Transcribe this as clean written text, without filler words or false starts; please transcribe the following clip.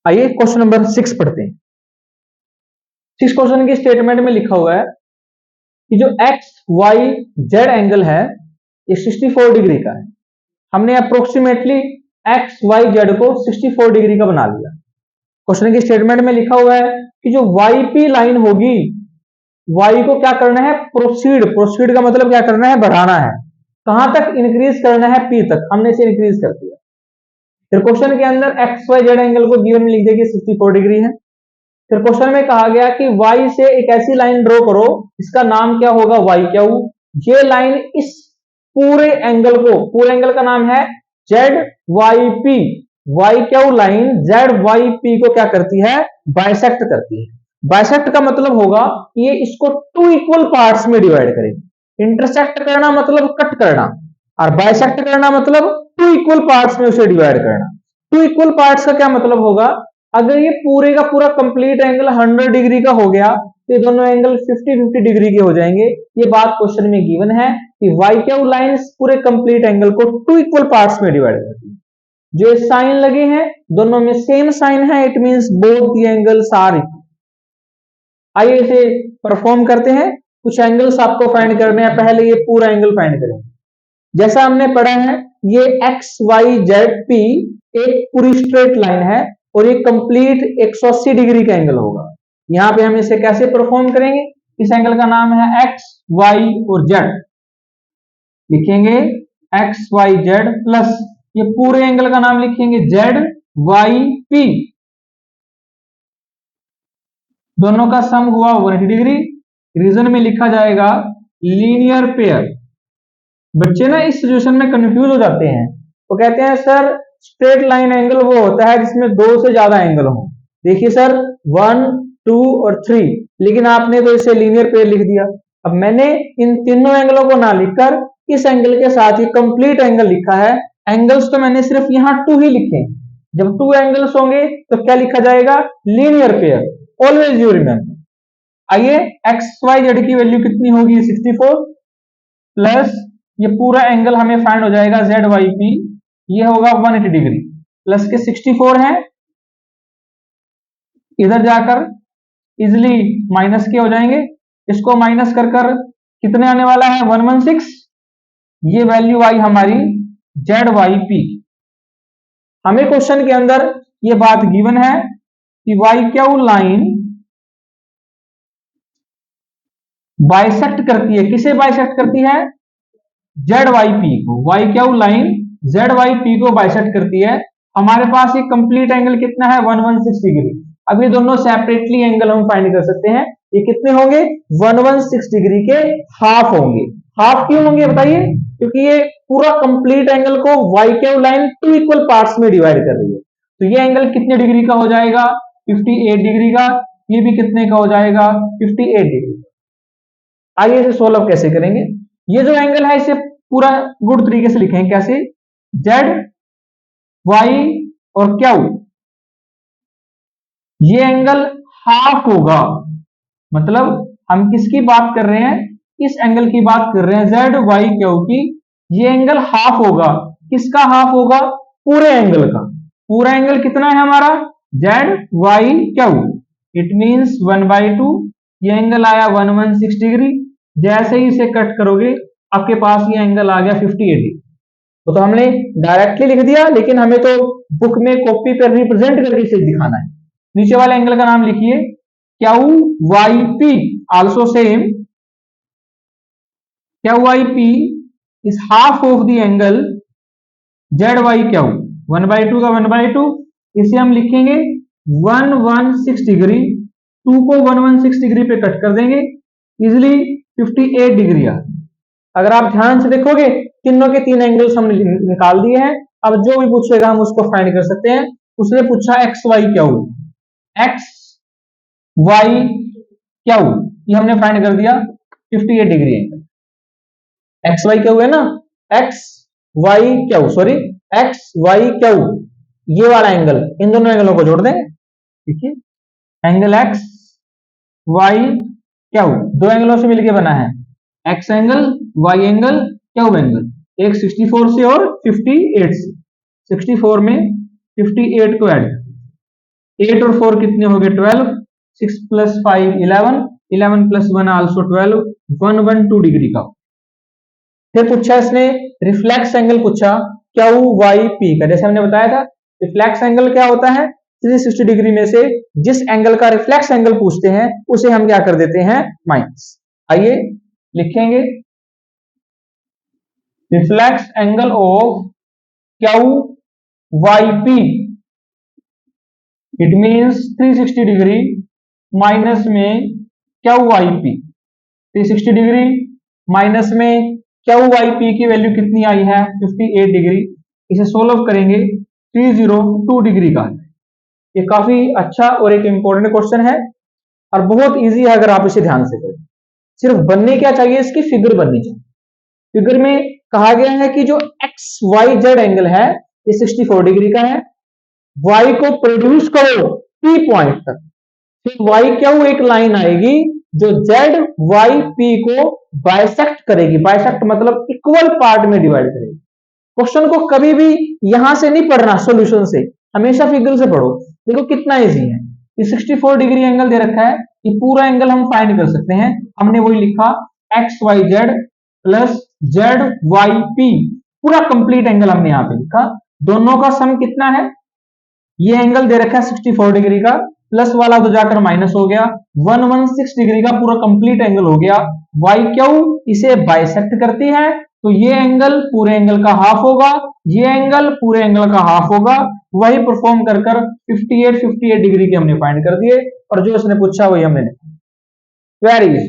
आइए question number 6 पढ़ते हैं। 6 क्वेश्चन की स्टेटमेंट में लिखा हुआ है कि जो एक्स वाई जेड एंगल है ये 64 डिग्री का है। हमने अप्रोक्सीमेटली एक्स वाई जेड को 64 डिग्री का बना लिया। क्वेश्चन की स्टेटमेंट में लिखा हुआ है कि जो वाई पी लाइन होगी, वाई को क्या करना है, प्रोसीड का मतलब क्या करना है, बढ़ाना है। कहां तक इंक्रीज करना है, पी तक। हमने इसे इंक्रीज कर दिया। फिर क्वेश्चन के अंदर एक्स वाई जेड एंगल को गिवन में लिख देगी 64 डिग्री है। फिर क्वेश्चन में कहा गया कि y से एक ऐसी लाइन ड्रॉ करो, इसका नाम क्या होगा, y क्यू। ये लाइन इस पूरे एंगल का नाम है Z Y P. Y Q line Z Y P को क्या करती है, बाइसेक्ट करती है। बाइसेक्ट का मतलब होगा कि ये इसको 2 इक्वल पार्ट्स में डिवाइड करेगी। इंटरसेक्ट करना मतलब कट करना, और बाइसेक्ट करना मतलब 2 इक्वल पार्ट्स में उसे डिवाइड करना। 2 इक्वल पार्ट्स का क्या मतलब होगा, अगर ये पूरे का पूरा कंप्लीट एंगल 100 डिग्री का हो गया तो ये दोनों एंगल 50-50 डिग्री के हो जाएंगे। ये बात क्वेश्चन में गिवन है कि वाई क्यू लाइन पूरे कंप्लीट एंगल को 2 इक्वल पार्ट्स में डिवाइड करती है। जो साइन लगे हैं दोनों में सेम साइन है, it means both the angles are equal. आइए इसे परफॉर्म करते हैं। कुछ एंगल्स आपको फाइंड करने हैं। पहले ये पूरा एंगल फाइंड करेंगे। जैसा हमने पढ़ा है ये एक्स वाई जेड पी एक पूरी स्ट्रेट लाइन है और ये कंप्लीट 180 डिग्री का एंगल होगा। यहां पे हम इसे कैसे परफॉर्म करेंगे, इस एंगल का नाम है एक्स वाई और जेड। लिखेंगे एक्स वाई जेड प्लस ये पूरे एंगल का नाम लिखेंगे जेड वाई पी। दोनों का सम हुआ 180 डिग्री। रीजन में लिखा जाएगा लीनियर पेयर। बच्चे ना इस सिचुएशन में कंफ्यूज हो जाते हैं। वो कहते हैं सर स्ट्रेट लाइन एंगल वो होता है जिसमें 2 से ज्यादा एंगल हो। देखिए सर 1, 2 और 3, लेकिन आपने तो इसे लीनियर पेयर लिख दिया। अब मैंने इन तीनों एंगलों को ना लिखकर इस एंगल के साथ ही कंप्लीट एंगल लिखा है। एंगल्स तो मैंने सिर्फ यहाँ 2 ही लिखे। जब 2 एंगल्स होंगे तो क्या लिखा जाएगा, linear pair. Always you remember. आइए एक्स वाई जेड की वैल्यू कितनी होगी, 64 प्लस ये पूरा एंगल हमें फाइंड हो जाएगा जेड वाई पी, ये होगा 180 डिग्री प्लस के 64 है। इधर जाकर इजिली माइनस के हो जाएंगे। इसको माइनस कर कर कितने आने वाला है, 116। ये वैल्यू आई हमारी जेड वाई पी। हमें क्वेश्चन के अंदर ये बात गिवन है कि वाई क्यू लाइन बाइसेक्ट करती है। किसे बाइसेक्ट करती है, जेड वाई पी को। Y Q line Z Y P को बाइसेक्ट करती है। हमारे पास ये कंप्लीट एंगल कितना है, 116 डिग्री। अब ये दोनों सेपरेटली एंगल हम फाइंड कर सकते हैं। ये कितने होंगे, 116 डिग्री के हाफ होंगे। हाफ क्यों होंगे बताइए, क्योंकि ये पूरा कंप्लीट एंगल को Y Q line 2 equal parts में डिवाइड कर रही है। तो ये एंगल कितने डिग्री का हो जाएगा, 58 डिग्री का। ये भी कितने का हो जाएगा, 58 डिग्री। आइए इसे सोल्व कैसे करेंगे। ये जो एंगल है इसे पूरा गुड तरीके से लिखेंगे। कैसे, जेड वाई और क्यू, ये एंगल हाफ होगा। मतलब हम किसकी बात कर रहे हैं, इस एंगल की बात कर रहे हैं, जेड वाई क्यू की। ये एंगल हाफ होगा। किसका हाफ होगा, पूरे एंगल का। पूरा एंगल कितना है हमारा, Z Y Q. It means 1/2। ये एंगल आया 116 डिग्री। जैसे ही इसे कट करोगे आपके पास ये एंगल आ गया 58 डिग्री। तो हमने डायरेक्टली लिख दिया, लेकिन हमें तो बुक में कॉपी पर रिप्रेजेंट करके इसे दिखाना है। नीचे वाले एंगल का नाम लिखिए Q Y P. Also same, Q Y P is half of the angle Z Y Q. 1/2 का 1/2, इसे हम लिखेंगे 116 डिग्री। 2 को 116 डिग्री पे कट कर देंगे, इजिली 58 डिग्री आ। अगर आप ध्यान से देखोगे तीनों के 3 एंगल्स हमने निकाल दिए हैं। अब जो भी पूछेगा हम उसको फाइंड कर सकते हैं। उसने पूछा X Y Q, X Y Q, ये हमने फाइंड कर दिया 58 degree angle. X Y Q है ना, X Y Q, sorry X Y Q, ये वाला एंगल, इन दोनों एंगलों को जोड़ दें। देखिए एंगल एक्स वाई क्यू 2 एंगलों से मिलकर बना है, X angle Y angle Q angle. एक 64 से और 58 से। 64 में 58 को ऐड 8 और 4 कितने हो गए 12, 6 + 5 11, 11 + 1 आल्सो 12, 112 डिग्री का। फिर पूछा इसने रिफ्लेक्स एंगल पूछा क्यू वाई पी का। जैसे हमने बताया था रिफ्लेक्स एंगल क्या होता है, 360 डिग्री में से जिस एंगल का रिफ्लेक्स एंगल पूछते हैं उसे हम क्या कर देते हैं माइनस। आइए लिखेंगे reflex angle of Q Y P, it means 360 degree minus में Q Y P, 360 degree minus में क्यू वाई पी की वैल्यू कितनी आई है 58 डिग्री। इसे सोल्व करेंगे 302 डिग्री का। ये काफी अच्छा और एक इंपॉर्टेंट क्वेश्चन है और बहुत इजी है अगर आप इसे ध्यान से करें। सिर्फ बनने क्या चाहिए, इसकी फिगर बननी चाहिए। फिगर में कहा गया है कि जो एक्स वाई जेड एंगल है ये 64 डिग्री का है। वाई को प्रोड्यूस करो पी पॉइंट तक, फिर वाई क्यू एक लाइन आएगी जो जेड वाई पी को बाइसेक्ट करेगी। बाइसेक्ट मतलब इक्वल पार्ट में डिवाइड करेगी। क्वेश्चन को कभी भी यहां से नहीं पढ़ना सॉल्यूशन से, हमेशा फिगर से पढ़ो। देखो कितना इजी है। ये 64 डिग्री एंगल दे रखा है, ये पूरा एंगल हम फाइंड कर सकते हैं। हमने वही लिखा X Y Z plus Z Y P, पूरा कंप्लीट एंगल हमने यहां पे लिखा। दोनों का सम कितना है, ये एंगल दे रखा है 64 डिग्री का, प्लस वाला तो जाकर माइनस हो गया, 116 डिग्री का पूरा कंप्लीट एंगल हो गया। वाई क्यू इसे बाइसेक्ट करती है तो ये एंगल पूरे एंगल का हाफ होगा, ये एंगल पूरे एंगल का हाफ होगा। वही परफॉर्म कर 58 डिग्री के हमने फाइंड कर दिए और जो इसने पूछा वही हमने लिखा। Very easy.